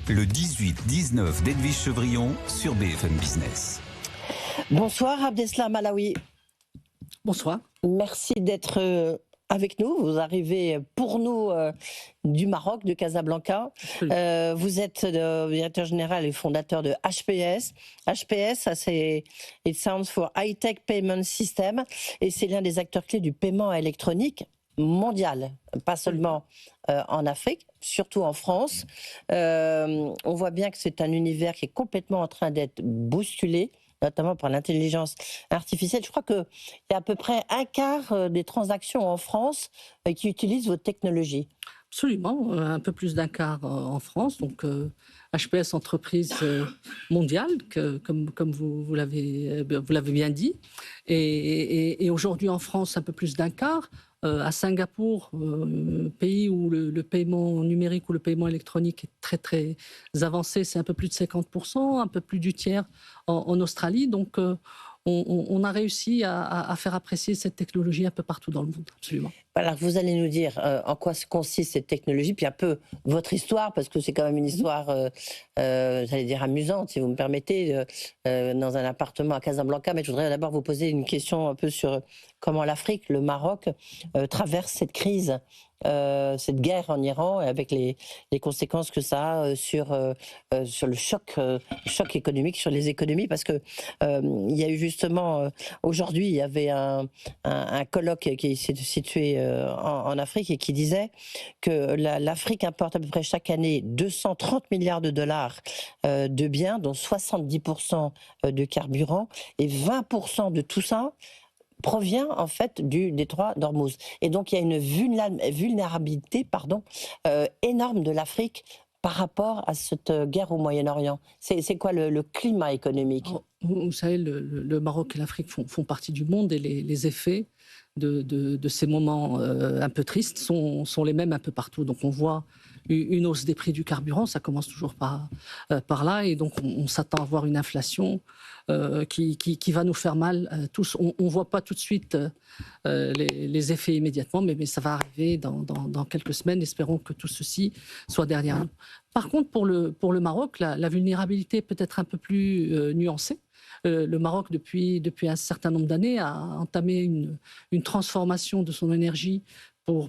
le 18-19 d'Edwige Chevrillon sur BFM Business. Bonsoir Abdeslam Alaoui. Bonsoir. Merci d'être avec nous. Vous arrivez pour nous du Maroc, de Casablanca. Vous êtes directeur général et fondateur de HPS. HPS, ça c'est It Stands for High Tech Payment System, et c'est l'un des acteurs clés du paiement électronique mondial, pas seulement en Afrique, surtout en France. On voit bien que c'est un univers qui est complètement en train d'être bousculé, notamment par l'intelligence artificielle. Je crois qu'il y a à peu près un quart des transactions en France qui utilisent votre technologie. Absolument, un peu plus d'un quart en France. Donc, HPS, entreprise mondiale, comme vous l'avez bien dit. Et aujourd'hui en France, un peu plus d'un quart. À Singapour, pays où le paiement numérique ou le paiement électronique est très très avancé, c'est un peu plus de 50%, un peu plus du tiers en Australie. Donc on a réussi à faire apprécier cette technologie un peu partout dans le monde, absolument. Alors vous allez nous dire en quoi consiste cette technologie, puis un peu votre histoire, parce que c'est quand même une histoire, j'allais dire amusante, si vous me permettez, dans un appartement à Casablanca. Mais je voudrais d'abord vous poser une question un peu sur comment l'Afrique, le Maroc, traverse cette crise, cette guerre en Iran, avec les conséquences que ça a sur le choc économique, sur les économies, parce que il y a eu justement aujourd'hui, il y avait un colloque qui s'est situé en Afrique et qui disait que l'Afrique importe à peu près chaque année 230 milliards de dollars de biens, dont 70% de carburant, et 20% de tout ça provient en fait du détroit d'Ormuz. Et donc il y a une vulnérabilité énorme de l'Afrique par rapport à cette guerre au Moyen-Orient. C'est quoi le climat économique ? Vous savez, le Maroc et l'Afrique font partie du monde, et les effets de ces moments un peu tristes sont les mêmes un peu partout. Donc on voit une hausse des prix du carburant, ça commence toujours par là, et donc on s'attend à voir une inflation qui va nous faire mal tous. On ne voit pas tout de suite les effets immédiatement, mais ça va arriver dans quelques semaines. Espérons que tout ceci soit derrière nous. Par contre, pour le Maroc, la vulnérabilité est peut-être un peu plus nuancée. Le Maroc, depuis un certain nombre d'années, a entamé une transformation de son énergie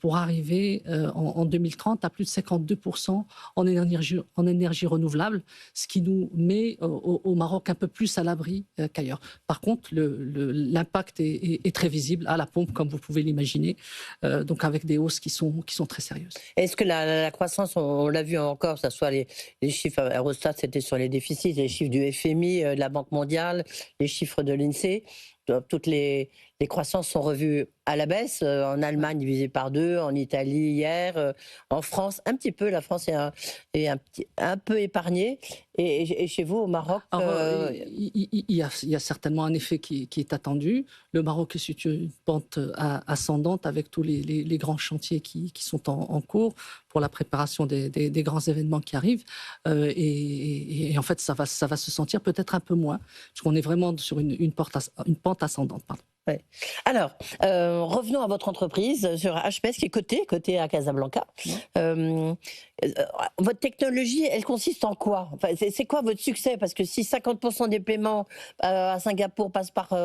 pour arriver en 2030 à plus de 52% en énergie renouvelable, ce qui nous met au Maroc un peu plus à l'abri qu'ailleurs. Par contre, l'impact est très visible à la pompe, comme vous pouvez l'imaginer, donc avec des hausses qui sont très sérieuses. Est-ce que la croissance, on l'a vu encore, que ce soit les chiffres, Eurostat c'était sur les déficits, les chiffres du FMI, de la Banque mondiale, les chiffres de l'INSEE, toutes les croissances sont revues à la baisse, en Allemagne divisé par 2, en Italie hier, en France un petit peu, la France est un peu épargnée, et chez vous au Maroc il y a certainement un effet qui est attendu. Le Maroc est sur une pente ascendante avec tous les grands chantiers qui sont en cours pour la préparation des grands événements qui arrivent, et en fait ça va se sentir peut-être un peu moins, parce qu'on est vraiment sur une pente ascendante. Pardon. Ouais. Alors, revenons à votre entreprise, sur HPS, qui est cotée à Casablanca. Votre technologie, elle consiste en quoi ? Enfin, c'est quoi votre succès ? Parce que si 50% des paiements à Singapour passent par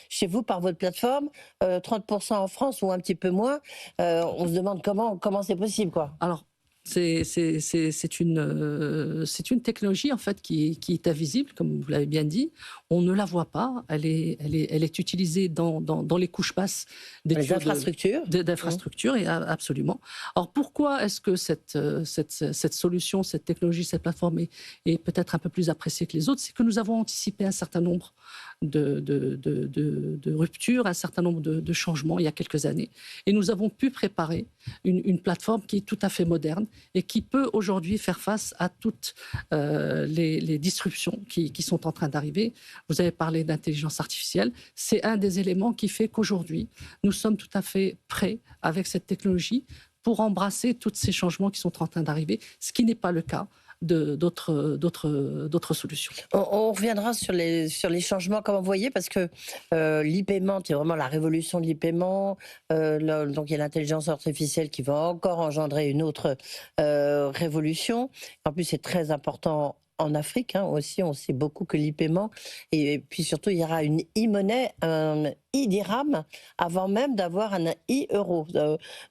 chez vous, par votre plateforme, 30% en France ou un petit peu moins, on se demande comment c'est possible, quoi. Alors, c'est une technologie en fait qui est invisible, comme vous l'avez bien dit. On ne la voit pas. Elle est utilisée dans les couches basses des infrastructures. D'infrastructures, et absolument. Alors pourquoi est-ce que cette solution, cette technologie, cette plateforme est peut-être un peu plus appréciée que les autres ? C'est que nous avons anticipé un certain nombre de ruptures, un certain nombre de changements il y a quelques années, et nous avons pu préparer une plateforme qui est tout à fait moderne et qui peut aujourd'hui faire face à toutes les disruptions qui sont en train d'arriver. Vous avez parlé d'intelligence artificielle, c'est un des éléments qui fait qu'aujourd'hui, nous sommes tout à fait prêts avec cette technologie pour embrasser tous ces changements qui sont en train d'arriver, ce qui n'est pas le cas d'autres solutions. On reviendra sur les changements, comme vous voyez, parce que l'e-paiement, c'est vraiment la révolution de l'e-paiement. Donc il y a l'intelligence artificielle qui va encore engendrer une autre révolution. En plus, c'est très important en Afrique aussi, on sait beaucoup que l'e-paiement, et puis surtout il y aura une e-monnaie, un e-dirham, avant même d'avoir un e-euro.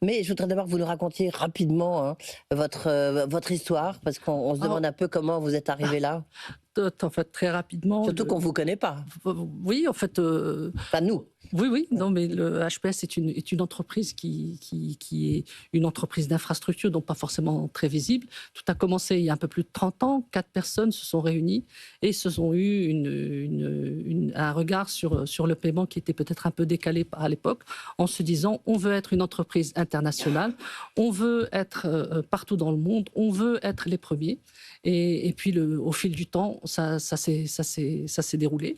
Mais je voudrais d'abord que vous nous racontiez rapidement votre histoire, parce qu'on se demande un peu comment vous êtes arrivé là. En fait, très rapidement. Surtout qu'on ne vous connaît pas. Oui, en fait. Pas nous. Oui, non, mais le HPS est une entreprise qui est une entreprise d'infrastructure, donc pas forcément très visible. Tout a commencé il y a un peu plus de 30 ans. 4 personnes se sont réunies et se sont eu un regard sur le paiement qui était peut-être un peu décalé à l'époque, en se disant on veut être une entreprise internationale, on veut être partout dans le monde, on veut être les premiers. Et puis au fil du temps, ça s'est déroulé.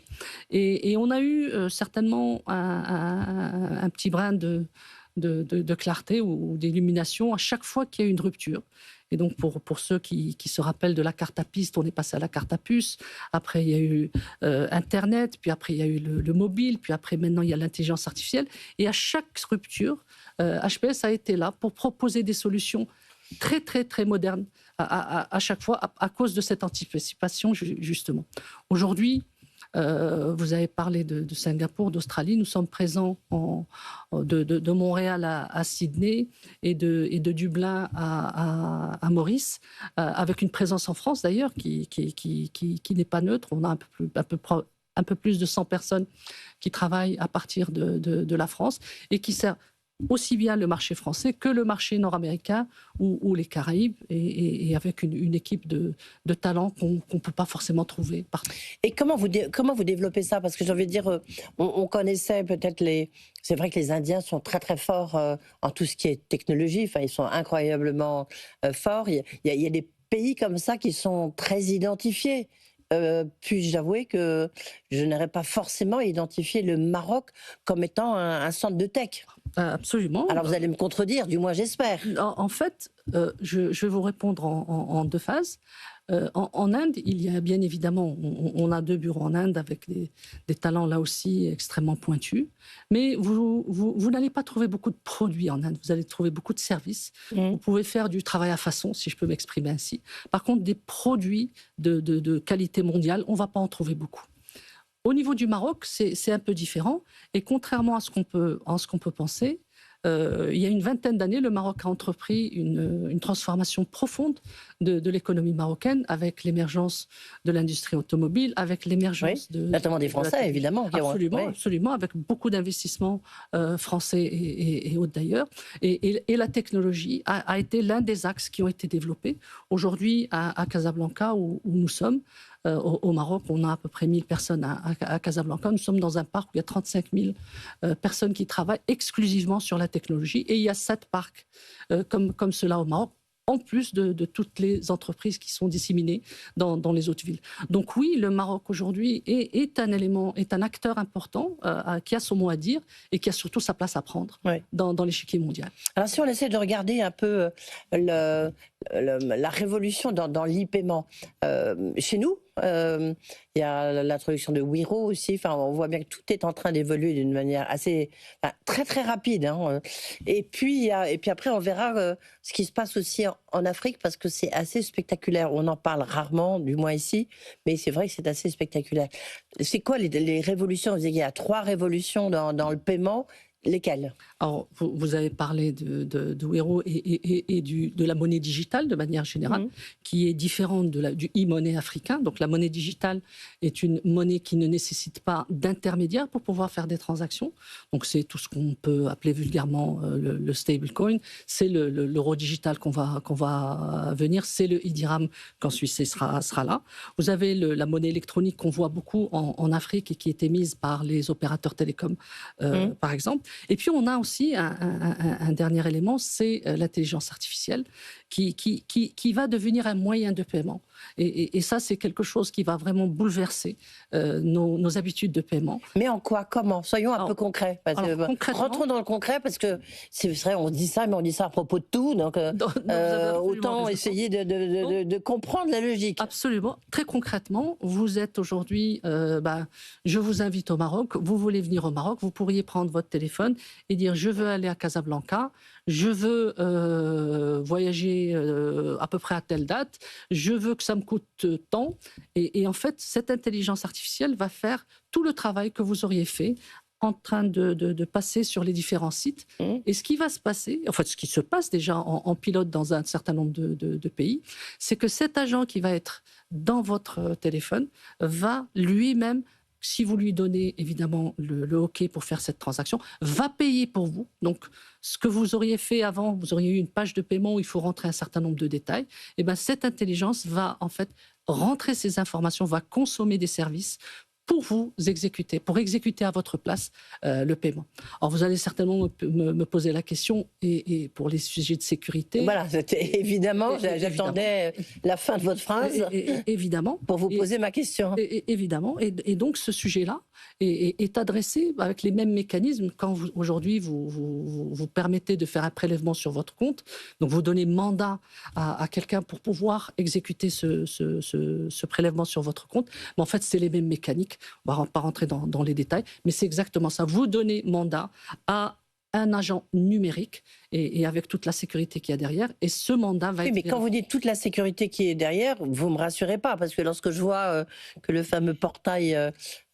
Et on a eu certainement un petit brin de clarté ou d'illumination à chaque fois qu'il y a eu une rupture. Et donc, pour ceux qui se rappellent de la carte à piste, on est passé à la carte à puce. Après, il y a eu Internet, puis après, il y a eu le mobile, puis après, maintenant, il y a l'intelligence artificielle. Et à chaque rupture, HPS a été là pour proposer des solutions très, très, très modernes à chaque fois, à cause de cette anticipation, justement. Aujourd'hui, vous avez parlé de Singapour, d'Australie. Nous sommes présents de Montréal à Sydney et de Dublin à Maurice, avec une présence en France d'ailleurs qui n'est pas neutre. On a un peu plus de 100 personnes qui travaillent à partir de la France et qui servent aussi bien le marché français que le marché nord-américain ou les Caraïbes, et avec une équipe de talents qu'on ne peut pas forcément trouver partout. Et comment vous développez ça? Parce que j'ai envie de dire, on connaissait peut-être c'est vrai que les Indiens sont très très forts en tout ce qui est technologie, enfin ils sont incroyablement forts. Il y a des pays comme ça qui sont très identifiés. Puis-je avouer que je n'aurais pas forcément identifié le Maroc comme étant un centre de tech. Absolument. Alors vous allez me contredire, du moins j'espère. En fait, je vais vous répondre en deux phases. En Inde, il y a bien évidemment, on a 2 bureaux en Inde avec des talents là aussi extrêmement pointus. Mais vous n'allez pas trouver beaucoup de produits en Inde, vous allez trouver beaucoup de services. Vous pouvez faire du travail à façon, si je peux m'exprimer ainsi. Par contre, des produits de qualité mondiale, on ne va pas en trouver beaucoup. Au niveau du Maroc, c'est un peu différent. Et contrairement à ce qu'on peut penser, il y a une vingtaine d'années, le Maroc a entrepris une transformation profonde de l'économie marocaine, avec l'émergence de l'industrie automobile, avec l'émergence notamment des Français, évidemment. Absolument, avec beaucoup d'investissements français et autres d'ailleurs. Et la technologie a été l'un des axes qui ont été développés. Aujourd'hui, à Casablanca, où nous sommes, au Maroc, on a à peu près 1000 personnes à Casablanca. Nous sommes dans un parc où il y a 35 000 personnes qui travaillent exclusivement sur la technologie. Et il y a 7 parcs comme cela au Maroc, en plus de toutes les entreprises qui sont disséminées dans les autres villes. Donc oui, le Maroc aujourd'hui est un acteur important qui a son mot à dire et qui a surtout sa place à prendre dans l'échiquier mondial. Alors si on essaie de regarder un peu la révolution dans l'e-paiement, chez nous, il y a l'introduction de Wero aussi. Enfin, on voit bien que tout est en train d'évoluer d'une manière très très rapide. Et puis après, on verra ce qui se passe aussi en Afrique, parce que c'est assez spectaculaire. On en parle rarement, du moins ici, mais c'est vrai que c'est assez spectaculaire. C'est quoi les révolutions? Vous avez dit, il y a 3 révolutions dans le paiement. Lesquelles? Alors, vous avez parlé de Wero et de la monnaie digitale de manière générale, qui est différente du e-money africain. Donc, la monnaie digitale est une monnaie qui ne nécessite pas d'intermédiaire pour pouvoir faire des transactions. Donc, c'est tout ce qu'on peut appeler vulgairement le stablecoin. C'est l'euro digital qu'on va venir. C'est le e-dirham qu'en Suisse sera là. Vous avez la monnaie électronique qu'on voit beaucoup en Afrique et qui est émise par les opérateurs télécoms, par exemple. Et puis on a aussi un dernier élément, c'est l'intelligence artificielle qui va devenir un moyen de paiement. Et ça, c'est quelque chose qui va vraiment bouleverser nos habitudes de paiement. Mais en quoi? Comment? Soyons un peu concrets. Rentrons dans le concret, parce que c'est vrai, on dit ça, mais on dit ça à propos de tout. Donc, autant essayer de comprendre la logique. Absolument. Très concrètement, vous êtes aujourd'hui, je vous invite au Maroc, vous voulez venir au Maroc, vous pourriez prendre votre téléphone et dire: je veux aller à Casablanca, je veux voyager à peu près à telle date, je veux que ça me coûte tant. Et en fait, cette intelligence artificielle va faire tout le travail que vous auriez fait en train de passer sur les différents sites. Et ce qui va se passer, en fait, ce qui se passe déjà en pilote dans un certain nombre de pays, c'est que cet agent qui va être dans votre téléphone va lui-même, si vous lui donnez évidemment le OK pour faire cette transaction, va payer pour vous. Donc, ce que vous auriez fait avant, vous auriez eu une page de paiement où il faut rentrer un certain nombre de détails. Et bien, cette intelligence va en fait rentrer ces informations, va consommer des services pour vous exécuter, pour exécuter à votre place le paiement. Alors vous allez certainement me poser la question, et pour les sujets de sécurité... Voilà, évidemment, j'attendais la fin de votre phrase évidemment, pour vous poser ma question. Évidemment, et donc ce sujet-là est adressé avec les mêmes mécanismes. Quand aujourd'hui vous permettez de faire un prélèvement sur votre compte, donc vous donnez mandat à quelqu'un pour pouvoir exécuter ce prélèvement sur votre compte, mais en fait c'est les mêmes mécaniques. On ne va pas rentrer dans les détails, mais c'est exactement ça. Vous donnez mandat à un agent numérique et avec toute la sécurité qu'il y a derrière, et ce mandat va être... Mais quand vous dites toute la sécurité qui est derrière, vous ne me rassurez pas, parce que lorsque je vois que le fameux portail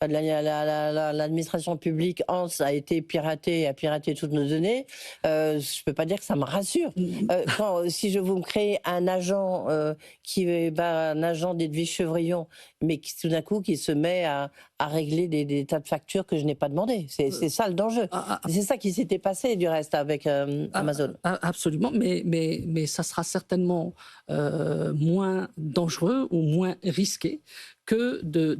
de l'administration publique, ANS, a été piraté et a piraté toutes nos données, je ne peux pas dire que ça me rassure. Si je vous crée un agent qui est un agent d'Edwige Chevrillon, mais qui tout d'un coup qui se met à régler des tas de factures que je n'ai pas demandées. C'est ça le danger. C'est ça qui s'était passé du reste avec Amazon. Absolument, mais ça sera certainement moins dangereux ou moins risqué que de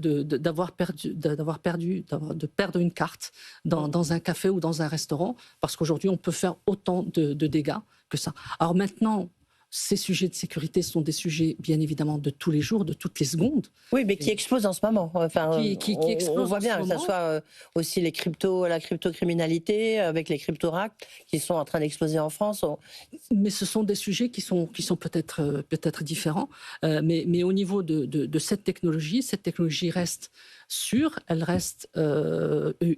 perdre une carte dans un café ou dans un restaurant, parce qu'aujourd'hui on peut faire autant de dégâts que ça. Alors maintenant, ces sujets de sécurité sont des sujets, bien évidemment, de tous les jours, de toutes les secondes. Oui, mais qui explosent en ce moment. Enfin, on voit bien que ce soit aussi la crypto-criminalité, avec les crypto-racks, qui sont en train d'exploser en France. Mais ce sont des sujets qui sont peut-être différents. Mais au niveau de cette technologie reste sûre, elle reste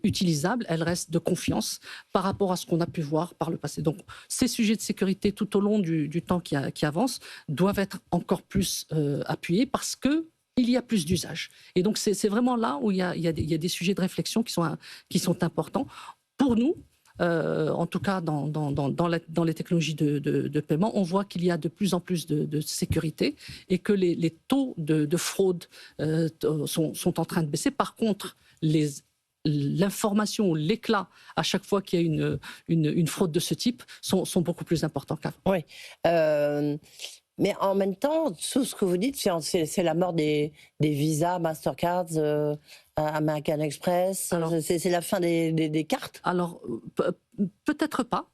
utilisable, elle reste de confiance par rapport à ce qu'on a pu voir par le passé. Donc, ces sujets de sécurité, tout au long du temps qui avance, doivent être encore plus appuyés, parce que il y a plus d'usages. Et donc, c'est vraiment là où il y a des sujets de réflexion qui sont importants. Pour nous, en tout cas dans les technologies de paiement, on voit qu'il y a de plus en plus de sécurité, et que les taux de fraude sont en train de baisser. Par contre, l'information, l'éclat à chaque fois qu'il y a une fraude de ce type sont beaucoup plus importants qu'avant. Oui. Mais en même temps, tout ce que vous dites, c'est la mort des Visa, Mastercard, American Express. C'est la fin des cartes. Alors, peut-être pas.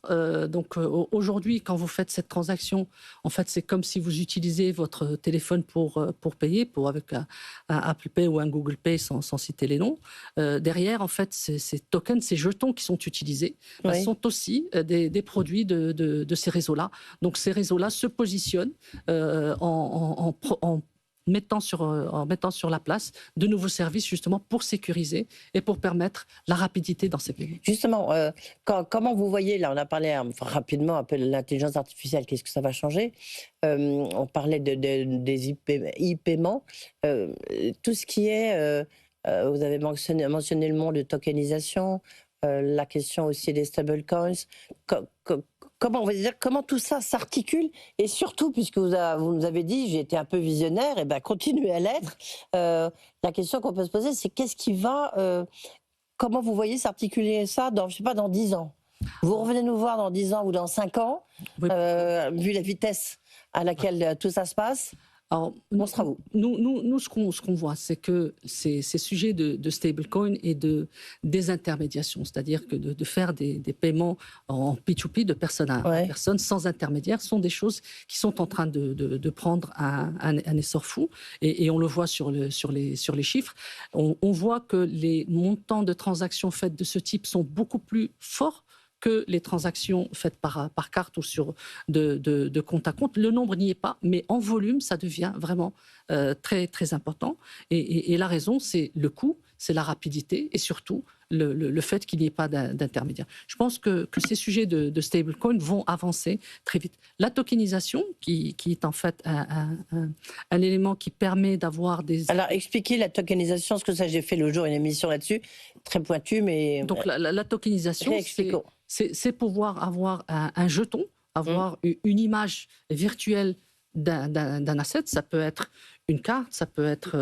Donc, aujourd'hui, quand vous faites cette transaction, en fait, c'est comme si vous utilisez votre téléphone pour payer, avec un Apple Pay ou un Google Pay, sans citer les noms. Derrière, en fait, ces tokens, ces jetons qui sont utilisés, sont aussi des produits de ces réseaux-là. Donc, ces réseaux-là se positionnent en mettant sur la place de nouveaux services, justement pour sécuriser et pour permettre la rapidité dans ces paiements. Justement, comment vous voyez, là on a parlé rapidement un peu de l'intelligence artificielle, qu'est-ce que ça va changer? On parlait des e-paiements, tout ce qui est, vous avez mentionné le monde de tokenisation, la question aussi des stablecoins. Comment tout ça s'articule, et surtout, puisque vous nous avez dit, j'ai été un peu visionnaire, et bien continuez à l'être, la question qu'on peut se poser, c'est qu'est-ce qui va, comment vous voyez s'articuler ça dans 10 ans? Vous revenez nous voir dans 10 ans ou dans 5 ans, vu la vitesse à laquelle tout ça se passe? Alors, On sera où? nous, ce qu'on voit, c'est que ces sujets de stablecoin et de désintermédiation, c'est-à-dire que de faire des paiements en P2P, de personne à Ouais. personne, sans intermédiaire, sont des choses qui sont en train de prendre un essor fou. Et on le voit sur les chiffres. On voit que les montants de transactions faites de ce type sont beaucoup plus forts que les transactions faites par carte ou de compte à compte. Le nombre n'y est pas, mais en volume, ça devient vraiment très, très important. Et la raison, c'est le coût, c'est la rapidité et surtout le fait qu'il n'y ait pas d'intermédiaire. Je pense que ces sujets de stablecoin vont avancer très vite. La tokenisation, qui est en fait un élément qui permet d'avoir des... Alors, expliquez la tokenisation, parce que ça, j'ai fait le jour une émission là-dessus, très pointue, mais... Donc la tokenisation, Réexpliquons. c'est pouvoir avoir un jeton, avoir une image virtuelle d'un asset. Ça peut être une carte, ça peut être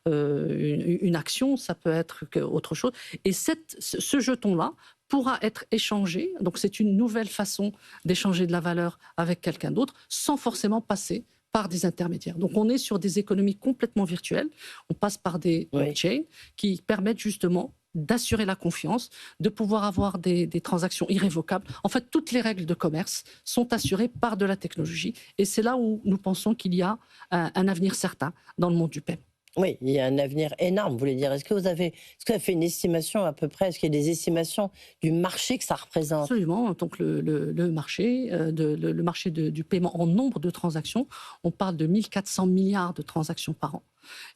une action, ça peut être autre chose. Et ce jeton-là pourra être échangé. Donc c'est une nouvelle façon d'échanger de la valeur avec quelqu'un d'autre sans forcément passer par des intermédiaires. Donc on est sur des économies complètement virtuelles. On passe par des blockchains qui permettent justement d'assurer la confiance, de pouvoir avoir des transactions irrévocables. En fait, toutes les règles de commerce sont assurées par de la technologie. Et c'est là où nous pensons qu'il y a un avenir certain dans le monde du paiement. Oui, il y a un avenir énorme, vous voulez dire. Est-ce que vous avez fait une estimation à peu près? Est-ce qu'il y a des estimations du marché que ça représente? Absolument. Donc le marché, le marché du paiement en nombre de transactions, on parle de 1400 milliards de transactions par an.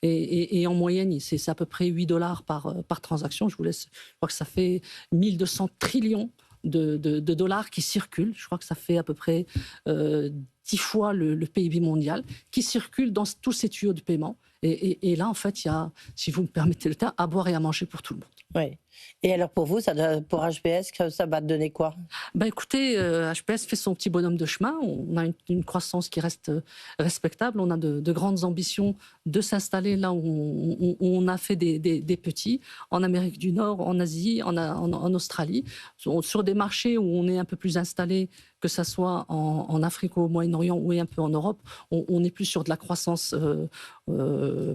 Et en moyenne, c'est à peu près $8 par transaction. Je crois que ça fait 1200 trillions de dollars qui circulent. Je crois que ça fait à peu près 10 fois le PIB mondial qui circule dans tous ces tuyaux de paiement. Et là, en fait, il y a, si vous me permettez le terme, à boire et à manger pour tout le monde. Oui. Et alors pour vous, pour HPS, ça va donner quoi? Écoutez, HPS fait son petit bonhomme de chemin. On a une croissance qui reste respectable. On a de grandes ambitions de s'installer là où on a fait des petits, en Amérique du Nord, en Asie, en Australie, sur des marchés où on est un peu plus installé, que ce soit en Afrique ou au Moyen-Orient ou un peu en Europe. On est plus sur de la croissance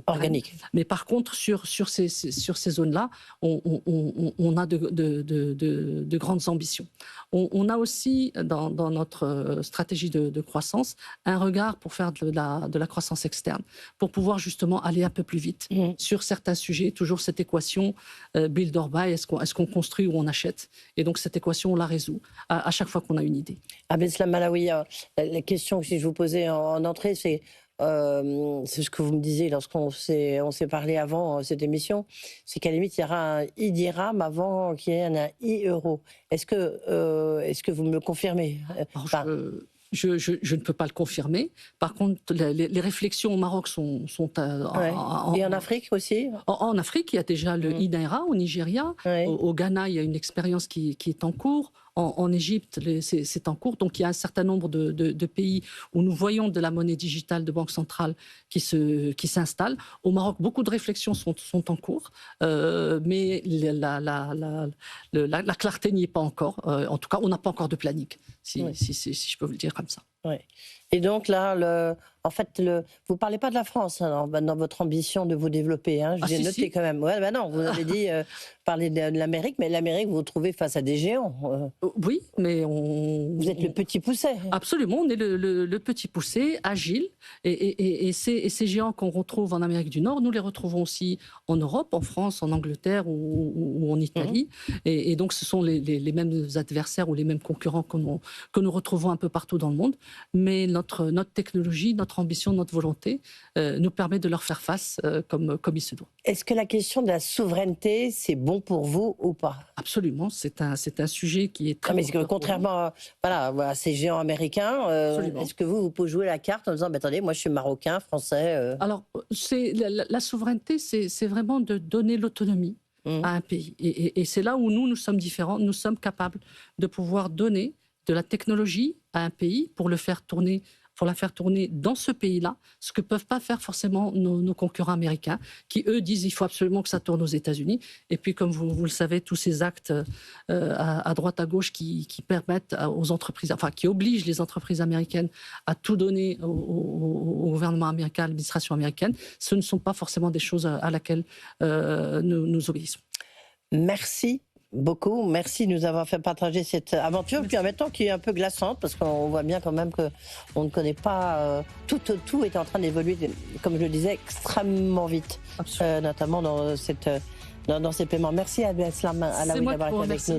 organique. Mais par contre, sur ces zones-là, on a de grandes ambitions. On a aussi, dans notre stratégie de croissance, un regard pour faire de la croissance externe, pour pouvoir justement aller un peu plus vite sur certains sujets. Toujours cette équation build or buy, est-ce qu'on construit ou on achète? Et donc cette équation, on la résout à chaque fois qu'on a une idée. Abdeslam Malaoui, la question que je vous posais en entrée, c'est ce que vous me disiez lorsqu'on s'est parlé avant cette émission, c'est qu'à la limite, il y aura un e-dirham avant qu'il y ait un e-euro. Est-ce que vous me le confirmez? Je ne peux pas le confirmer. Par contre, les réflexions au Maroc sont et en Afrique aussi? En Afrique, il y a déjà le e-naira au Nigeria. Ouais. Au Ghana, il y a une expérience qui est en cours. En Égypte, c'est en cours. Donc, il y a un certain nombre de pays où nous voyons de la monnaie digitale de banque centrale qui s'installe. Au Maroc, beaucoup de réflexions sont en cours, mais la clarté n'y est pas encore. En tout cas, on n'a pas encore de planning, si je peux vous le dire comme ça. Ouais. Et donc là, en fait, vous ne parlez pas de la France dans votre ambition de vous développer. Hein. J'ai noté quand même. Ouais, non, vous avez dit parler de l'Amérique, mais l'Amérique, vous vous trouvez face à des géants. Oui, mais vous êtes le petit poucet. Absolument, on est le petit poucet, agile. Et ces géants qu'on retrouve en Amérique du Nord, nous les retrouvons aussi en Europe, en France, en Angleterre ou en Italie. Et donc, ce sont les mêmes adversaires ou les mêmes concurrents que nous retrouvons un peu partout dans le monde. Mais notre technologie, notre ambition, notre volonté nous permet de leur faire face comme il se doit. Est-ce que la question de la souveraineté, c'est bon pour vous ou pas? Absolument, c'est un sujet qui est très... mais contrairement à ces géants américains, est-ce que vous pouvez jouer la carte en disant attendez, moi je suis marocain, français Alors, la souveraineté, c'est vraiment de donner l'autonomie à un pays. Et c'est là où nous sommes différents. Nous sommes capables de pouvoir donner de la technologie à un pays pour le faire tourner pour la faire tourner dans ce pays-là, ce que ne peuvent pas faire forcément nos concurrents américains, qui eux disent qu'il faut absolument que ça tourne aux États-Unis. Et puis, comme vous le savez, tous ces actes à droite, à gauche qui permettent aux entreprises, enfin qui obligent les entreprises américaines à tout donner au gouvernement américain, à l'administration américaine, ce ne sont pas forcément des choses à laquelle nous obéissons. Merci beaucoup. Merci de nous avoir fait partager cette aventure. Puis en même temps qui est un peu glaçante, parce qu'on voit bien quand même qu'on ne connaît pas... tout est en train d'évoluer, comme je le disais, extrêmement vite, notamment dans ces paiements. Merci à Abdeslam Alaoui d'avoir été avec nous.